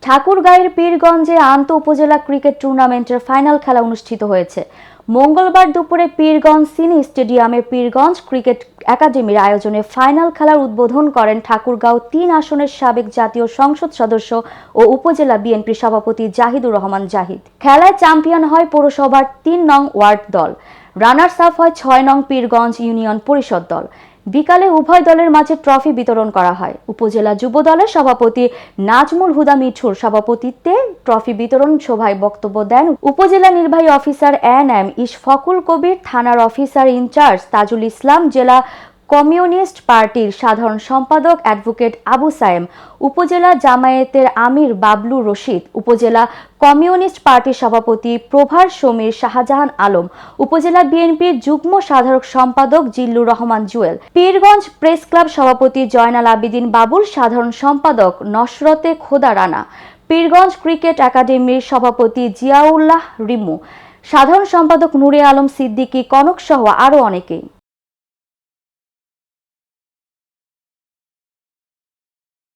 ঠাকুরগাঁয়ের পীরগঞ্জে আন্তঃ উপজেলা ক্রিকেট টুর্নামেন্টের ফাইনাল খেলা অনুষ্ঠিত হয়েছে। মঙ্গলবার দুপুরে পীরগঞ্জ সিনি স্টেডিয়ামে পীরগঞ্জ ক্রিকেট একাডেমির আয়োজনে ফাইনাল খেলার উদ্বোধন করেন ঠাকুরগাঁও ৩ আসনের সাবেক জাতীয় সংসদ সদস্য ও উপজেলা বিএনপি সভাপতি জাহিদুর রহমান জাহিদ। খেলায় চ্যাম্পিয়ন হয় পৌরসভার ৩ নং ওয়ার্ড দল, রানার্স আপ হয় ৬ নং পীরগঞ্জ ইউনিয়ন পরিষদ দল। বিকালে উভয় দলের মাঝে ট্রফি বিতরণ করা হয়। উপজেলা যুব দলের সভাপতি নাজমুল হুদা মিঠুর সভাপতিত্বে ট্রফি বিতরণ সভায় বক্তব্য দেন উপজেলা নির্বাহী অফিসার এএনএম ইশফাকুল কবির, থানার অফিসার ইনচার্জ তাজুল ইসলাম, জেলা কমিউনিস্ট পার্টির সাধারণ সম্পাদক অ্যাডভোকেট আবু সায়েম, উপজেলা জামায়াতের আমির বাবলু রশিদ, উপজেলা কমিউনিস্ট পার্টির সভাপতি প্রভার সমীর শাহজাহান আলম, উপজেলা বিএনপির যুগ্ম সাধারণ সম্পাদক জিল্লুর রহমান জুয়েল, পীরগঞ্জ প্রেস ক্লাব সভাপতি জয়নাল আবেদিন বাবুল, সাধারণ সম্পাদক নসরতে খোদা রানা, পীরগঞ্জ ক্রিকেট একাডেমির সভাপতি জিয়াউল্লাহ রিমু, সাধারণ সম্পাদক নূরে আলম সিদ্দিকী কনক সহ আরও অনেকেই।